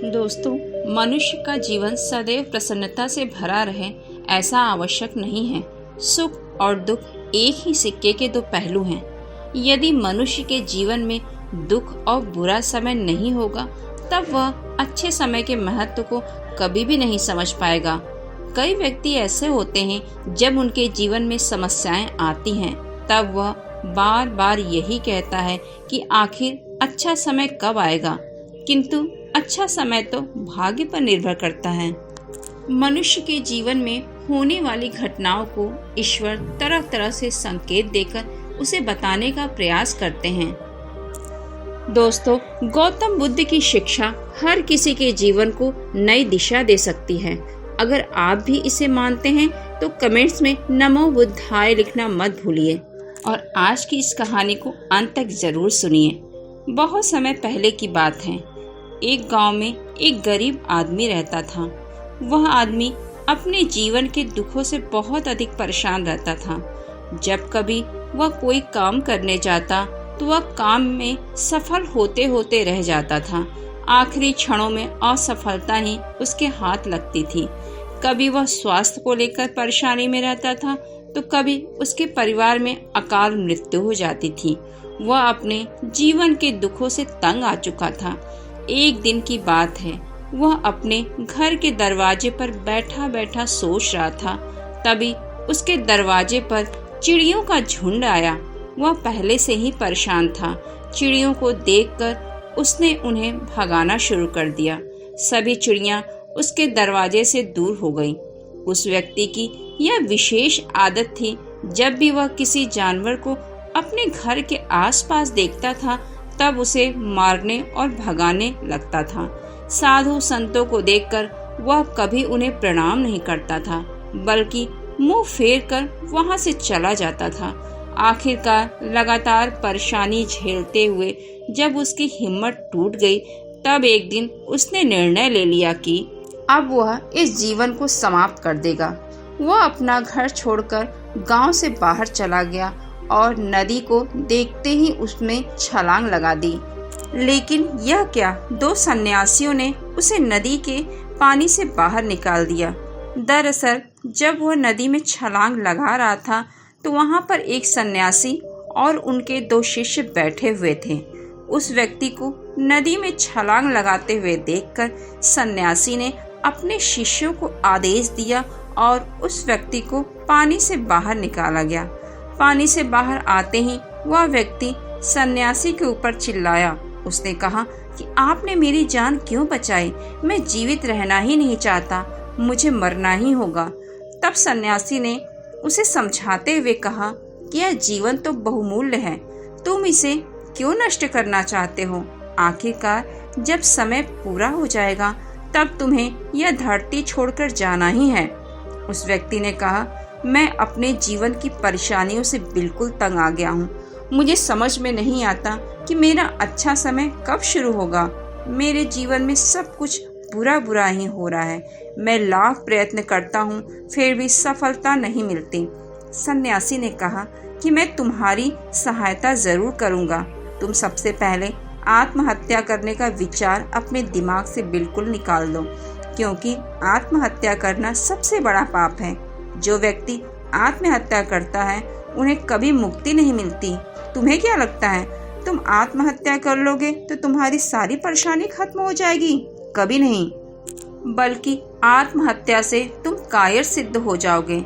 दोस्तों, मनुष्य का जीवन सदैव प्रसन्नता से भरा रहे ऐसा आवश्यक नहीं है। सुख और दुख एक ही सिक्के के दो पहलू हैं। यदि मनुष्य के जीवन में दुख और बुरा समय नहीं होगा, तब वह अच्छे समय के महत्व को कभी भी नहीं समझ पाएगा। कई व्यक्ति ऐसे होते हैं, जब उनके जीवन में समस्याएं आती हैं, तब वह बार बार यही कहता है कि आखिर अच्छा समय कब आएगा, किंतु अच्छा समय तो भाग्य पर निर्भर करता है। मनुष्य के जीवन में होने वाली घटनाओं को ईश्वर तरह तरह से संकेत देकर उसे बताने का प्रयास करते हैं। दोस्तों, गौतम बुद्ध की शिक्षा हर किसी के जीवन को नई दिशा दे सकती है। अगर आप भी इसे मानते हैं तो कमेंट्स में नमो बुद्धाय लिखना मत भूलिए और आज की इस कहानी को अंत तक जरूर सुनिए। बहुत समय पहले की बात है। एक गांव में एक गरीब आदमी रहता था। वह आदमी अपने जीवन के दुखों से बहुत अधिक परेशान रहता था। जब कभी वह कोई काम करने जाता तो वह काम में सफल होते होते रह जाता था। आखिरी क्षणों में असफलता ही उसके हाथ लगती थी। कभी वह स्वास्थ्य को लेकर परेशानी में रहता था तो कभी उसके परिवार में अकाल मृत्यु हो जाती थी। वह अपने जीवन के दुखों से तंग आ चुका था। एक दिन की बात है, वह अपने घर के दरवाजे पर बैठा बैठा सोच रहा था। तभी उसके दरवाजे पर चिड़ियों का झुंड आया। वह पहले से ही परेशान था। चिड़ियों को देखकर उसने उन्हें भगाना शुरू कर दिया। सभी चिड़ियां उसके दरवाजे से दूर हो गईं। उस व्यक्ति की यह विशेष आदत थी, जब भी वह किसी जानवर को अपने घर के आसपास देखता था, तब उसे मारने और भगाने लगता था। साधु संतों को देखकर वह कभी उन्हें प्रणाम नहीं करता था, बल्कि मुंह फेर कर वहां से चला जाता था। आखिरकार लगातार परेशानी झेलते हुए जब उसकी हिम्मत टूट गई, तब एक दिन उसने निर्णय ले लिया कि अब वह इस जीवन को समाप्त कर देगा। वह अपना घर छोड़कर गांव से बाहर चला गया और नदी को देखते ही उसमें छलांग लगा दी। लेकिन यह क्या, दो सन्यासियों ने उसे नदी के पानी से बाहर निकाल दिया। दरअसल जब वह नदी में छलांग लगा रहा था तो वहां पर एक सन्यासी और उनके दो शिष्य बैठे हुए थे। उस व्यक्ति को नदी में छलांग लगाते हुए देखकर सन्यासी ने अपने शिष्यों को आदेश दिया और उस व्यक्ति को पानी से बाहर निकाला गया। पानी से बाहर आते ही वह व्यक्ति सन्यासी के ऊपर चिल्लाया। उसने कहा कि आपने मेरी जान क्यों बचाई? मैं जीवित रहना ही नहीं चाहता, मुझे मरना ही होगा। तब सन्यासी ने उसे समझाते हुए कहा कि यह जीवन तो बहुमूल्य है, तुम इसे क्यों नष्ट करना चाहते हो? आखिरकार जब समय पूरा हो जाएगा तब तुम्हें यह धरती छोड़कर जाना ही है। उस व्यक्ति ने कहा, मैं अपने जीवन की परेशानियों से बिल्कुल तंग आ गया हूँ। मुझे समझ में नहीं आता कि मेरा अच्छा समय कब शुरू होगा। मेरे जीवन में सब कुछ बुरा बुरा ही हो रहा है। मैं लाख प्रयत्न करता हूँ, फिर भी सफलता नहीं मिलती। सन्यासी ने कहा कि मैं तुम्हारी सहायता जरूर करूँगा। तुम सबसे पहले आत्महत्या करने का विचार अपने दिमाग से बिल्कुल निकाल दो, क्योंकि आत्महत्या करना सबसे बड़ा पाप है। जो व्यक्ति आत्महत्या करता है उन्हें कभी मुक्ति नहीं मिलती। तुम्हें क्या लगता है, तुम आत्महत्या कर लोगे तो तुम्हारी सारी परेशानी खत्म हो जाएगी? कभी नहीं, बल्कि आत्महत्या से तुम कायर सिद्ध हो जाओगे।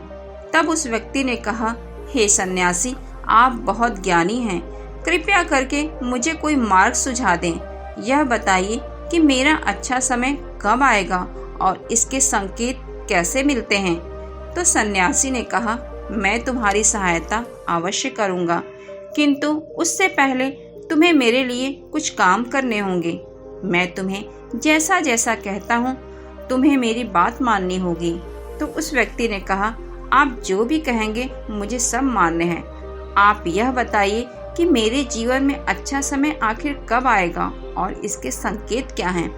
तब उस व्यक्ति ने कहा, हे सन्यासी, आप बहुत ज्ञानी हैं, कृपया करके मुझे कोई मार्ग सुझा दें। यह बताइए कि मेरा अच्छा समय कब आएगा और इसके संकेत कैसे मिलते हैं? तो सन्यासी ने कहा, मैं तुम्हारी सहायता अवश्य करूंगा, किंतु उससे पहले तुम्हें मेरे लिए कुछ काम करने होंगे। मैं तुम्हें जैसा जैसा कहता हूँ तुम्हें मेरी बात माननी होगी। तो उस व्यक्ति ने कहा, आप जो भी कहेंगे मुझे सब मान्य है। आप यह बताइए कि मेरे जीवन में अच्छा समय आखिर कब आएगा और इसके संकेत क्या हैं?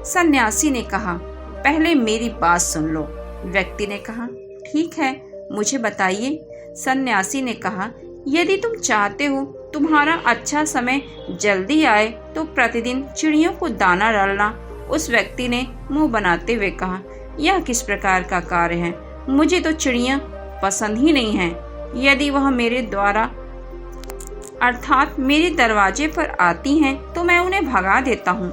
सन्यासी ने कहा, पहले मेरी बात सुन लो। व्यक्ति ने कहा, ठीक है, मुझे बताइए। सन्यासी ने कहा, यदि तुम चाहते हो तुम्हारा अच्छा समय जल्दी आए तो प्रतिदिन चिड़ियों को दाना डालना उस व्यक्ति ने मुंह बनाते हुए कहा, यह किस प्रकार का कार्य है? मुझे तो चिड़िया पसंद ही नहीं है। यदि वह मेरे द्वारा अर्थात मेरे दरवाजे पर आती हैं तो मैं उन्हें भगा देता हूँ।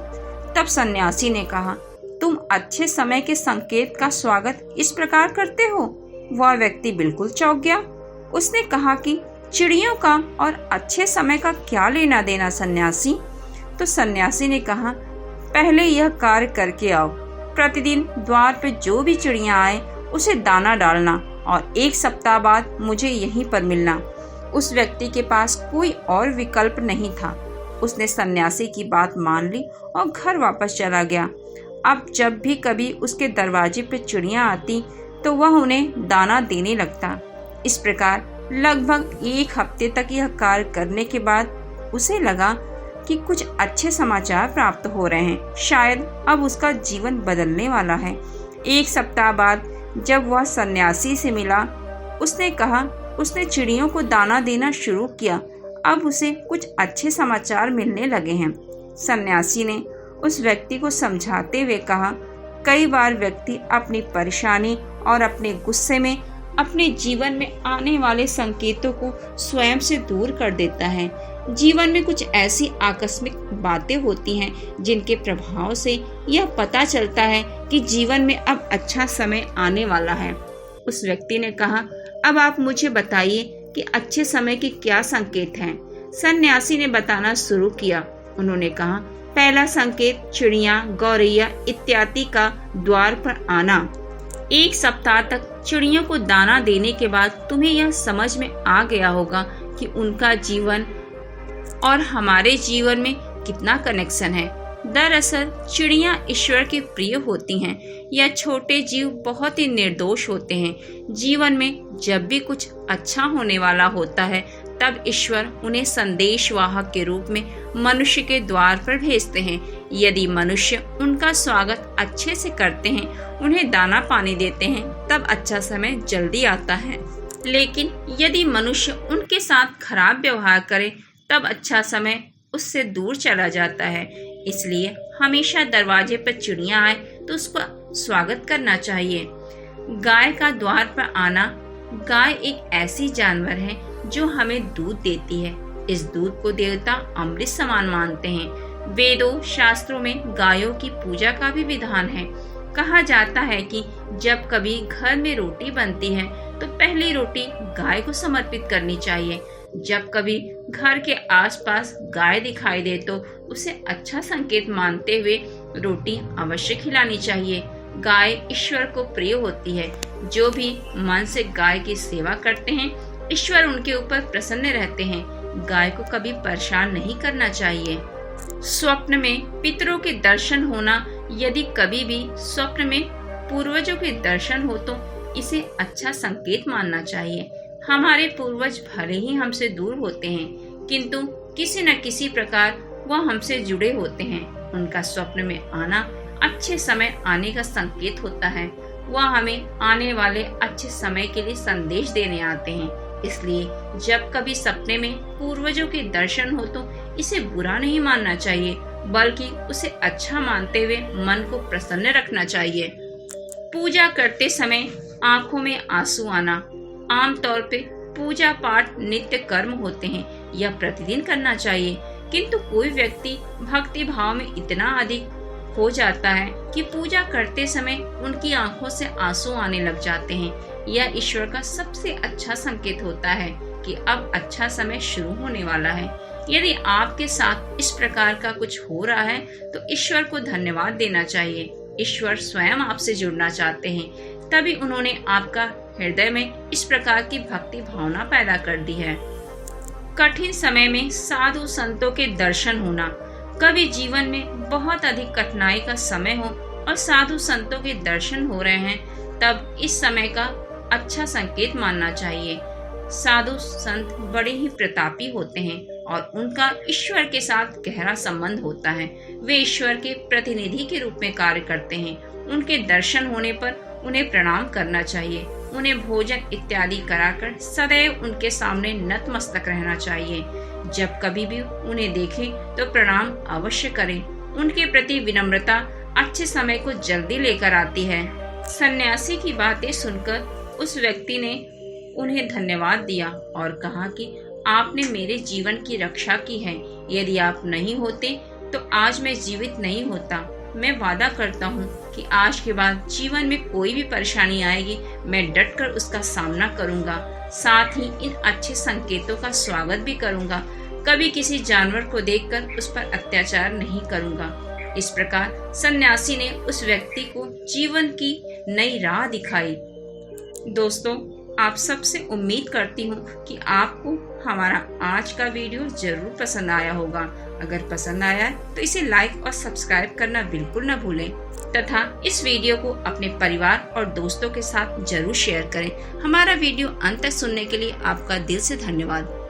तब सन्यासी ने कहा, तुम अच्छे समय के संकेत का स्वागत इस प्रकार करते हो? वह व्यक्ति बिल्कुल चौंक गया। उसने कहा कि चिड़ियों का और अच्छे समय का क्या लेना देना सन्यासी? तो सन्यासी ने कहा, पहले यह कार्य करके आओ। प्रतिदिन द्वार पे जो भी चिड़िया आए उसे दाना डालना और 1 सप्ताह बाद मुझे यहीं पर मिलना। उस व्यक्ति के पास कोई और विकल्प नहीं था। उसने सन्यासी की बात मान ली और घर वापस चला गया। अब जब भी कभी उसके दरवाजे पे चिड़िया आती तो वह उन्हें दाना देने लगता। इस प्रकार लगभग 1 हफ्ते तक यह कार्य करने के बाद उसे लगा कि कुछ अच्छे समाचार प्राप्त हो रहे हैं। शायद अब उसका जीवन बदलने वाला है। 1 सप्ताह बाद जब वह सन्यासी से मिला, उसने कहा उसने चिड़ियों को दाना देना शुरू किया। अब उसे कुछ अच्छे समाचार मिलने लगे हैं। सन्यासी ने उस व्यक्ति को समझाते हुए कहा, कई बार व्यक्ति अपनी परेशानी और अपने गुस्से में अपने जीवन में आने वाले संकेतों को स्वयं से दूर कर देता है। जीवन में कुछ ऐसी आकस्मिक बातें होती हैं जिनके प्रभाव से यह पता चलता है कि जीवन में अब अच्छा समय आने वाला है। उस व्यक्ति ने कहा, अब आप मुझे बताइए कि अच्छे समय के क्या संकेत हैं? सन्यासी ने बताना शुरू किया। उन्होंने कहा, पहला संकेत चिड़िया, गौरैया इत्यादि का द्वार पर आना। 1 सप्ताह तक चिड़ियों को दाना देने के बाद तुम्हें यह समझ में आ गया होगा कि उनका जीवन और हमारे जीवन में कितना कनेक्शन है। दरअसल चिड़िया ईश्वर के प्रिय होती हैं। यह छोटे जीव बहुत ही निर्दोष होते हैं। जीवन में जब भी कुछ अच्छा होने वाला होता है तब ईश्वर उन्हें संदेशवाहक के रूप में मनुष्य के द्वार पर भेजते हैं। यदि मनुष्य उनका स्वागत अच्छे से करते हैं, उन्हें दाना पानी देते हैं, तब अच्छा समय जल्दी आता है। लेकिन यदि मनुष्य उनके साथ खराब व्यवहार करे तब अच्छा समय उससे दूर चला जाता है। इसलिए हमेशा दरवाजे पर चिड़िया आए तो उसका स्वागत करना चाहिए। गाय का द्वार पर आना। गाय एक ऐसी जानवर है जो हमें दूध देती है। इस दूध को देवता अमृत समान मानते हैं। वेदों शास्त्रों में गायों की पूजा का भी विधान है। कहा जाता है कि जब कभी घर में रोटी बनती है तो पहली रोटी गाय को समर्पित करनी चाहिए। जब कभी घर के आसपास गाय दिखाई दे तो उसे अच्छा संकेत मानते हुए रोटी अवश्य खिलानी चाहिए। गाय ईश्वर को प्रिय होती है। जो भी मन से गाय की सेवा करते हैं, ईश्वर उनके ऊपर प्रसन्न रहते हैं। गाय को कभी परेशान नहीं करना चाहिए। स्वप्न में पितरों के दर्शन होना। यदि कभी भी स्वप्न में पूर्वजों के दर्शन हो तो इसे अच्छा संकेत मानना चाहिए। हमारे पूर्वज भले ही हमसे दूर होते हैं, किंतु किसी न किसी प्रकार वह हमसे जुड़े होते हैं। उनका स्वप्न में आना अच्छे समय आने का संकेत होता है। वह हमें आने वाले अच्छे समय के लिए संदेश देने आते हैं। इसलिए जब कभी सपने में पूर्वजों के दर्शन हो तो इसे बुरा नहीं मानना चाहिए, बल्कि उसे अच्छा मानते हुए मन को प्रसन्न रखना चाहिए। पूजा करते समय आंखों में आंसू आना। आमतौर पे पूजा पाठ नित्य कर्म होते हैं, यह प्रतिदिन करना चाहिए। किंतु कोई व्यक्ति भक्ति भाव में इतना अधिक हो जाता है कि पूजा करते समय उनकी आंखों से आंसू आने लग जाते हैं। यह ईश्वर का सबसे अच्छा संकेत होता है कि अब अच्छा समय शुरू होने वाला है। यदि आपके साथ इस प्रकार का कुछ हो रहा है तो ईश्वर को धन्यवाद देना चाहिए। ईश्वर स्वयं आपसे जुड़ना चाहते हैं, तभी उन्होंने आपका हृदय में इस प्रकार की भक्ति भावना पैदा कर दी है। कठिन समय में साधु संतों के दर्शन होना। कभी जीवन में बहुत अधिक कठिनाई का समय हो और साधु संतों के दर्शन हो रहे हैं, तब इस समय का अच्छा संकेत मानना चाहिए। साधु संत बड़े ही प्रतापी होते हैं और उनका ईश्वर के साथ गहरा संबंध होता है। वे ईश्वर के प्रतिनिधि के रूप में कार्य करते हैं। उनके दर्शन होने पर उन्हें प्रणाम करना चाहिए। उन्हें भोजन इत्यादि कराकर सदैव उनके सामने नतमस्तक रहना चाहिए। जब कभी भी उन्हें देखें तो प्रणाम अवश्य करें। उनके प्रति विनम्रता अच्छे समय को जल्दी लेकर आती है। सन्यासी की बातें सुनकर उस व्यक्ति ने उन्हें धन्यवाद दिया और कहा कि आपने मेरे जीवन की रक्षा की है। यदि आप नहीं होते तो आज मैं जीवित नहीं होता। मैं वादा करता हूँ कि आज के बाद जीवन में कोई भी परेशानी आएगी, मैं डटकर उसका सामना करूँगा। साथ ही इन अच्छे संकेतों का स्वागत भी करूँगा। कभी किसी जानवर को देखकर उस पर अत्याचार नहीं करूँगा। इस प्रकार सन्यासी ने उस व्यक्ति को जीवन की नई राह दिखाई। दोस्तों, आप सबसे उम्मीद करती हूँ कि आपको हमारा आज का वीडियो जरूर पसंद आया होगा। अगर पसंद आया है तो इसे लाइक और सब्सक्राइब करना बिल्कुल न भूलें तथा इस वीडियो को अपने परिवार और दोस्तों के साथ जरूर शेयर करें। हमारा वीडियो अंत तक सुनने के लिए आपका दिल से धन्यवाद।